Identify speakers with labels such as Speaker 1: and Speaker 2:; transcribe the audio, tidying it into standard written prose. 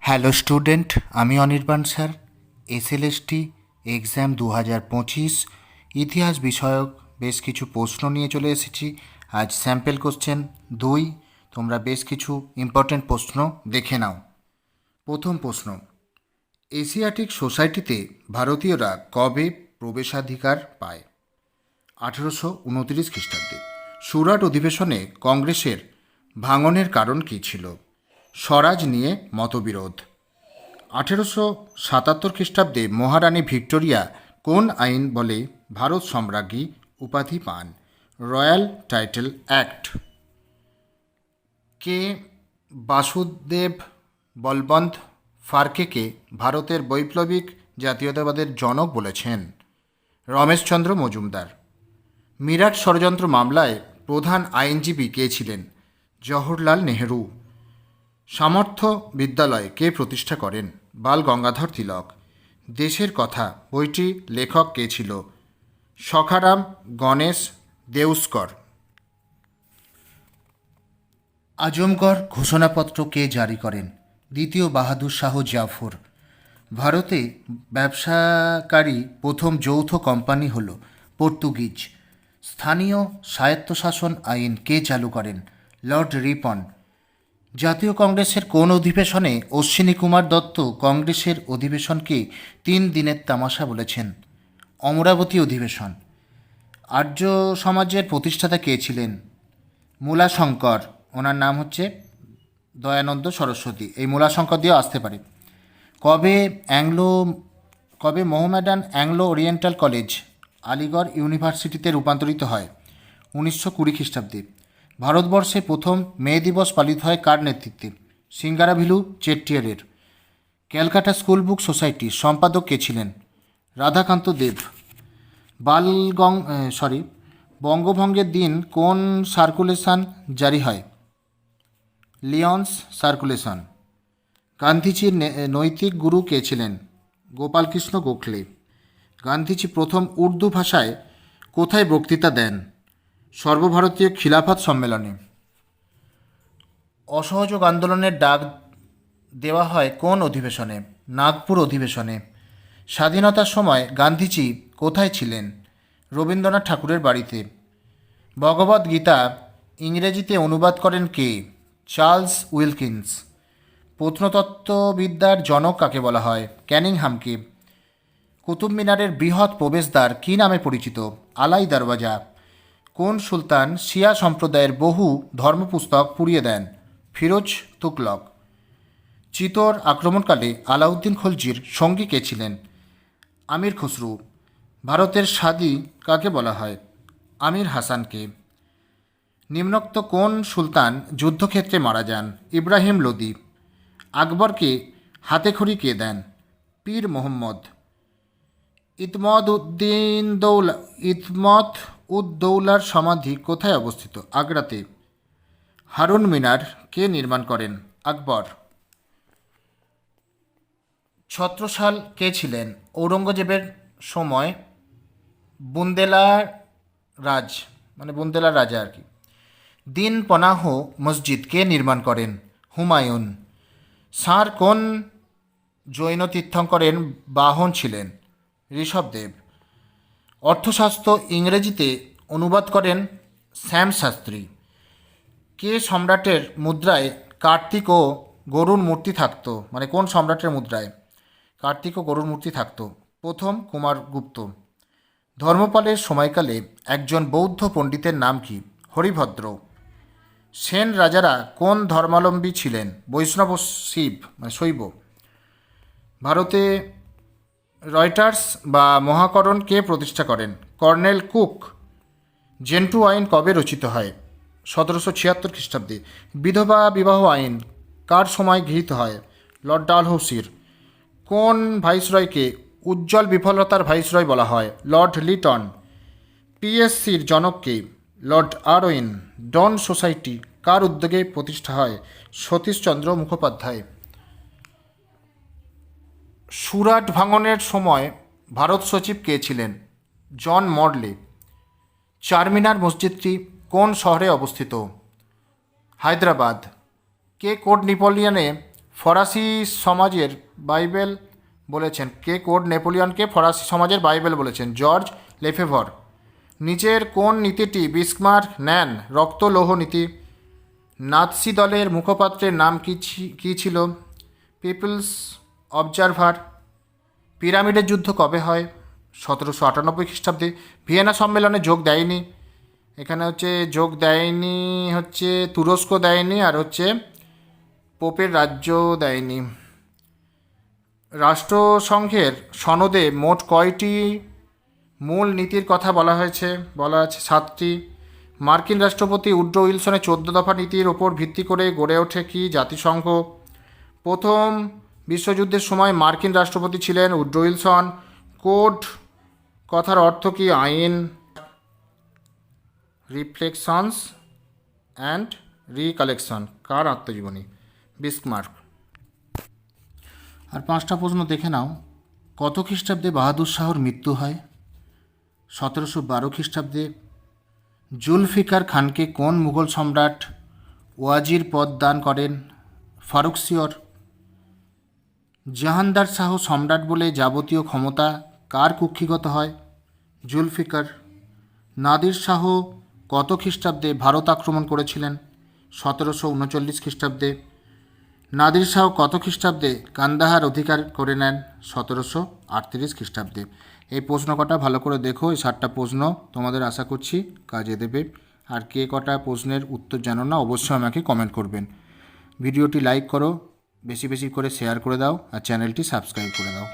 Speaker 1: Hello student, আমি Anirban sir. SLST exam 2025 ইতিহাস বিষয়ক বেশ কিছু প্রশ্ন নিয়ে চলে এসেছি। আজ স্যাম্পল কোশ্চেন 2। তোমরা বেশ কিছু ইম্পর্টেন্ট প্রশ্ন দেখে নাও। প্রথম প্রশ্ন, এশিয়াটিক সোসাইটিতে ভারতীয়রা কবে প্রবেশাধিকার পায়? 1829 খ্রিস্টাব্দে। সুরাট অধিবেশনে কংগ্রেসের ভাঙনের কারণ কী ছিল? স্বরাজ নিয়ে মতবিরোধ। 1877 খ্রিস্টাব্দে মহারানী ভিক্টোরিয়া কোন আইন বলে ভারত সম্রাজ্ঞী উপাধি পান? Royal title act. কে বাসুদেব বলবন্ত ফার্কেকে ভারতের বৈপ্লবিক জাতীয়তাবাদের জনক বলেছেন? রমেশচন্দ্র মজুমদার। মিরাট ষড়যন্ত্র মামলায় প্রধান আইনজীবী কে ছিলেন? জওহরলাল নেহেরু। সামর্থ্য বিদ্যালয় কে প্রতিষ্ঠা করেন? বাল গঙ্গাধর তিলক। দেশের কথা বইটি লেখক কে ছিল? সখারাম গণেশ দেউস্কর। আজমগড় ঘোষণাপত্র কে জারি করেন? দ্বিতীয় বাহাদুর শাহ জাফর। ভারতে ব্যবসাকারী প্রথম যৌথ কোম্পানি হল পর্তুগিজ। স্থানীয় স্বায়ত্তশাসন আইন কে চালু করেন? লর্ড রিপন। জাতীয় কংগ্রেসের কোন অধিবেশনে অশ্বিনী কুমার দত্ত কংগ্রেসের অধিবেশনকে 3 দিনের তামাশা বলেছেন? অমরাবতী অধিবেশন। আর্য সমাজের প্রতিষ্ঠাতা কে ছিলেন? মূলাশঙ্কর। ওনার নাম হচ্ছে দয়ানন্দ সরস্বতী। এই মূলাশঙ্কর দিয়েও আসতে পারে। কবে Mohammedan Anglo oriental college Aligarh ইউনিভার্সিটিতে রূপান্তরিত হয়? 1920 খ্রিস্টাব্দে। ভারতবর্ষে প্রথম মে দিবস পালিত হয় কার নেতৃত্বে? সিঙ্গারাভিলু চেট্টিয়ারের। ক্যালকাটা স্কুল বুক সোসাইটির সম্পাদক কে ছিলেন? রাধাকান্ত দেব। বঙ্গভঙ্গের দিন কোন সার্কুলেশন জারি হয়? Lyons circulation. গান্ধীজির নৈতিক গুরু কে ছিলেন? গোপালকৃষ্ণ গোখলে। গান্ধীজি প্রথম উর্দু ভাষায় কোথায় বক্তৃতা দেন? সর্বভারতীয় খিলাফত সম্মেলনে। অসহযোগ আন্দোলনের ডাক দেওয়া হয় কোন অধিবেশনে? নাগপুর অধিবেশনে। স্বাধীনতার সময় গান্ধীজি কোথায় ছিলেন? রবীন্দ্রনাথ ঠাকুরের বাড়িতে। ভগবদ্ গীতা ইংরেজিতে অনুবাদ করেন কে? Charles Wilkins. প্রত্নতত্ত্ববিদ্যার জনক কাকে বলা হয়? ক্যানিংহামকে। কুতুব মিনারের বৃহৎ প্রবেশদ্বার কী নামে পরিচিত? আলাই দরওয়াজা। কোন সুলতান শিয়া সম্প্রদায়ের বহু ধর্মপুস্তক পুড়িয়ে দেন? ফিরোজ তুগলক। চিতোর আক্রমণকালে আলাউদ্দিন খলজির সঙ্গী কে ছিলেন? আমির খসরু। ভারতের সাদি কাকে বলা হয়? আমির হাসানকে। নিম্নোক্ত কোন সুলতান যুদ্ধক্ষেত্রে মারা যান? ইব্রাহিম লোদি। আকবরকে হাতেখড়ি কে দেন? পীর মোহাম্মদ। ইতমত উদ্দৌলার সমাধি কোথায় অবস্থিত? আগ্রাতে। হারুন মিনার কে নির্মাণ করেন? আকবর। ছত্রসাল কে ছিলেন? ঔরঙ্গজেবের সময় বুন্দেলার রাজা আর কি। দিন পনাহ মসজিদ কে নির্মাণ করেন? হুমায়ুন। ষাঁড় কোন জৈন তীর্থঙ্করের বাহন ছিলেন? ঋষভদেব। অর্থশাস্ত্র ইংরেজিতে অনুবাদ করেন শ্যাম শাস্ত্রী। কে সম্রাটের মুদ্রায় কার্তিক ও গরুর মূর্তি থাকত? কোন সম্রাটের মুদ্রায় কার্তিক ও গরুর মূর্তি থাকত? প্রথম কুমারগুপ্ত। ধর্মপালের সময়কালে একজন বৌদ্ধ পণ্ডিতের নাম কি? হরিভদ্র। সেন রাজারা কোন ধর্মাবলম্বী ছিলেন? বৈষ্ণব শৈব। ভারতে রয়টার্স বা মহাকরণ কে প্রতিষ্ঠা করেন? Colonel cook. জেন্টু আইন কবে রচিত হয়? 1776 খ্রিস্টাব্দে। বিধবা বিবাহ আইন কার সময় গৃহীত হয়? লর্ড ডালহৌসির। কোন ভাইসরয়কে উজ্জ্বল বিফলতার ভাইসরয় বলা হয়? Lord Lytton. পিএসসির জনককে? Lord Irwin. ডন সোসাইটি কার উদ্যোগে প্রতিষ্ঠা হয়? সতীশচন্দ্র মুখোপাধ্যায়। সুরাট ভাঙনের সময় ভারত সচিব কে ছিলেন? জন মডলে। চারমিনার মসজিদটি কোন শহরে অবস্থিত? হায়দ্রাবাদ। কে কোড নেপোলিয়নে ফরাসি সমাজের বাইবেল বলেছেন? কে কোড নেপোলিয়নকে ফরাসি সমাজের বাইবেল বলেছেন? জর্জ লেফেভর। নিচের কোন নীতিটি বিসমার্ক নেন? রক্ত লৌহ নীতি। নাৎসি দলের মুখপাত্রের নাম কী ছিল? Peoples observer. পিরামিডের যুদ্ধ কবে হয়? 1798 খ্রিস্টাব্দে। ভিয়েনা সম্মেলনে যোগ দেয়নি? এখানে যোগ দেয়নি তুরস্ক দেয়নি, আর পোপের রাজ্য দেয়নি। রাষ্ট্রসংঘের সনদে মোট কয়টি মূল নীতির কথা বলা আছে? 7টি। মার্কিন রাষ্ট্রপতি উড্রো উইলসনের 14 দফা নীতির ওপর ভিত্তি করে গড়ে ওঠে কি জাতিসংঘ? প্রথম বিশ্বযুদ্ধের সময় মার্কিন রাষ্ট্রপতি ছিলেন উড্রো উইলসন। কোড কথার অর্থ কি? আইন। রিফ্লেকশনস অ্যান্ড রিকালেকশন কার আত্মজীবনী? বিসমার্ক। আর 5টা প্রশ্ন দেখে নাও। কত খ্রিস্টাব্দে বাহাদুর শাহর মৃত্যু হয়? 1712 খ্রিস্টাব্দে। জুলফিকার খানকে কোন মুঘল সম্রাট ওয়াজির পদ দান করেন? ফারুকসিয়র। জাহানদার শাহ সম্রাট বলে যাবতীয় ক্ষমতা কার কুক্ষিগত হয়? জুলফিকার। নাদির শাহ কত খ্রিস্টাব্দে ভারত আক্রমণ করেছিলেন? 1739 খ্রিস্টাব্দে। নাদির শাহ কত খ্রিস্টাব্দে কান্দাহার অধিকার করে নেন? 1738 খ্রিস্টাব্দে। এই প্রশ্ন কটা ভালো করে দেখো। এই 7টা প্রশ্ন তোমাদের আশা করছি কাজে দেবে। আর কে কটা প্রশ্নের উত্তর জানো না অবশ্যই আমাকে কমেন্ট করবেন। ভিডিওটি লাইক করো, বেশি বেশি করে শেয়ার করে দাও, আর চ্যানেলটি সাবস্ক্রাইব করে দাও।